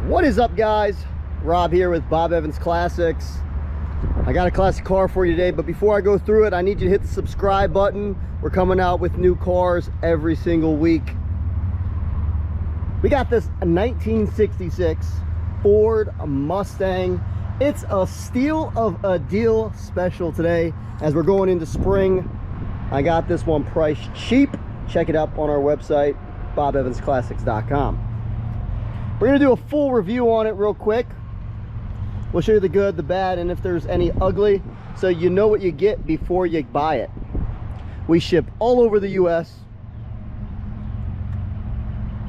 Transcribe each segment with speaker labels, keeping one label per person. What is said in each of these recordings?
Speaker 1: What is up, guys? Rob here with Bob Evans Classics. I got a classic car for you today, but before I go through it, I need you to hit the subscribe button. We're coming out with new cars every single week. We got this 1966 Ford Mustang. It's a steal of a deal special today as we're going into spring. I got this one priced cheap. Check it out on our website, bobevansclassics.com. We're gonna do a full review on it real quick. We'll show you the good, the bad, and if there's any ugly, so you know what you get before you buy it. We ship all over the US,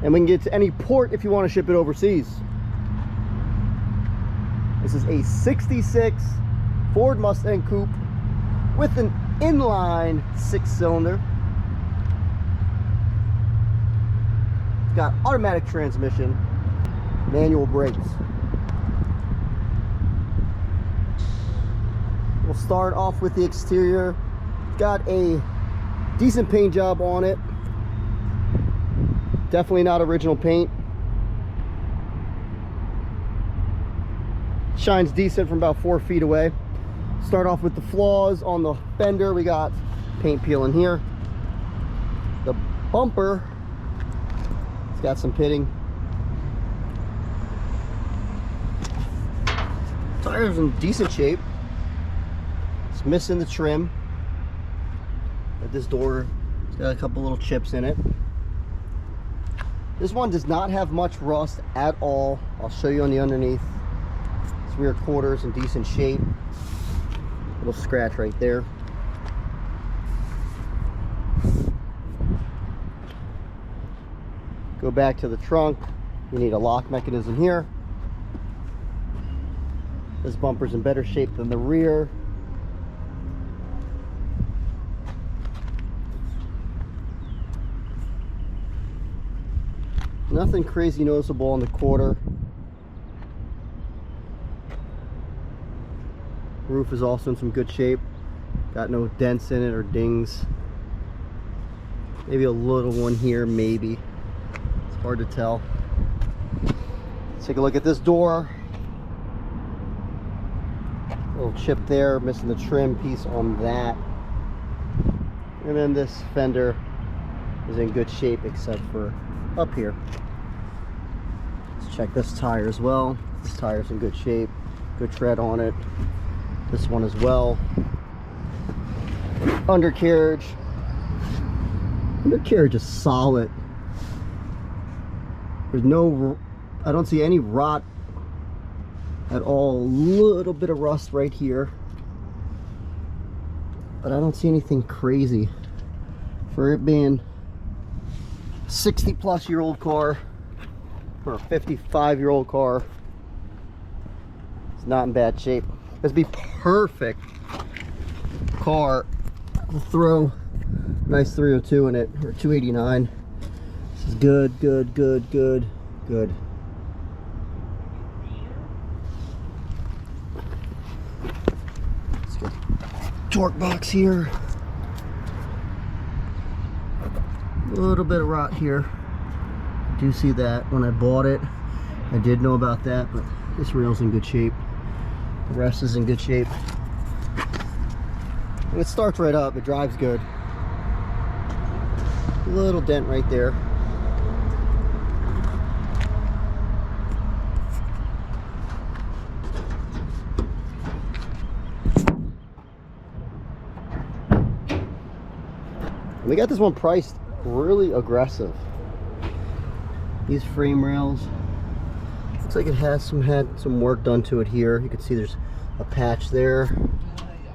Speaker 1: and we can get to any port if you want to ship it overseas. This is a 66 Ford Mustang Coupe with an inline 6-cylinder. It's got automatic transmission, manual brakes. We'll start off with the exterior. Got a decent paint job on it. Definitely not original paint. Shines decent from about 4 feet away. Start off with the flaws on the fender. We got paint peeling here. The bumper, it's got some pitting. Tires in decent shape. It's missing the trim. But this door, it's got a couple little chips in it. This one does not have much rust at all. I'll show you on the underneath. Its rear quarters in decent shape. Little scratch right there. Go back to the trunk. You need a lock mechanism here. This bumper's in better shape than the rear. Nothing crazy noticeable on the quarter. Roof is also in some good shape. Got no dents in it or dings. Maybe a little one here, maybe. It's hard to tell. Let's take a look at this door. Little chip there, missing the trim piece on that. And then this fender is in good shape except for up here. Let's check this tire as well. This tire's in good shape. Good tread on it. This one as well. Undercarriage. Undercarriage is solid. There's no, I don't see any rot at all. A little bit of rust right here, but I don't see anything crazy. For it being a 60-plus-year-old car or a 55-year-old car, it's not in bad shape. This would be perfect car to throw a nice 302 in it, or 289. This is good, good, good, good, good. Let's get torque box here. A little bit of rot here. I do see that when I bought it. I did know about that, but this rail's in good shape. The rest is in good shape. And it starts right up. It drives good. A little dent right there. We got this one priced really aggressive. These frame rails, looks like it has had some work done to it here. You can see there's a patch there.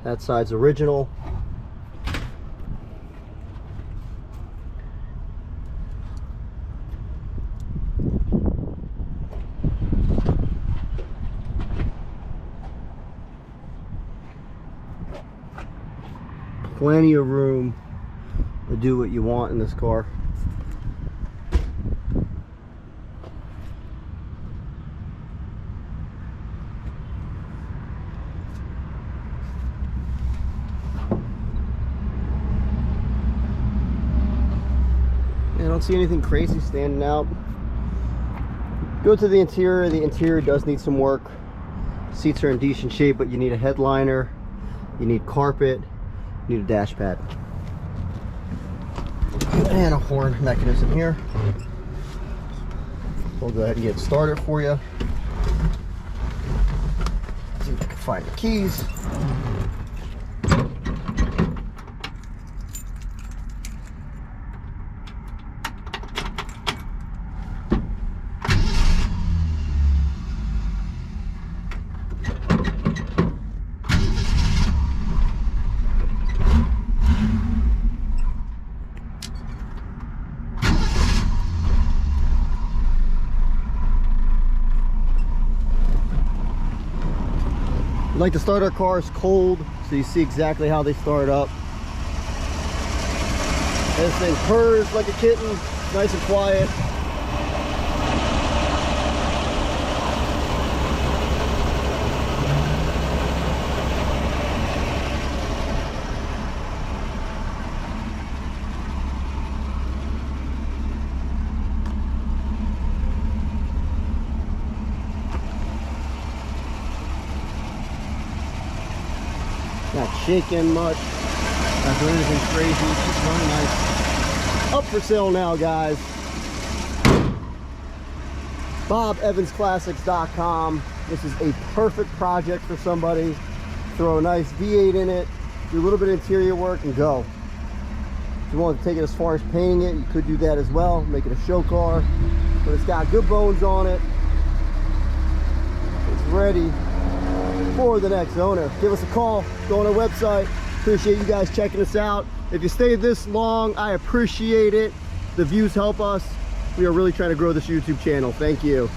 Speaker 1: That side's original. Plenty of room to do what you want in this car. I don't see anything crazy standing out. Go to the interior. The interior does need some work. Seats are in decent shape, but you need a headliner, you need carpet, you need a dash pad, and a horn mechanism here. We'll go ahead and get started for you. See if I can find the keys. We like to start our cars cold, so you see exactly how they start up. This thing purrs like a kitten, nice and quiet. Not shaking much, not doing anything crazy, it's just running nice. Up for sale now, guys. BobEvansClassics.com. This is a perfect project for somebody. Throw a nice V8 in it, do a little bit of interior work, and go. If you want to take it as far as painting it, you could do that as well, make it a show car. But it's got good bones on it. It's ready for the next owner. Give us a call, go on our website. Appreciate you guys checking us out. If you stayed this long, I appreciate it. The views help us. We are really trying to grow this YouTube channel. Thank you.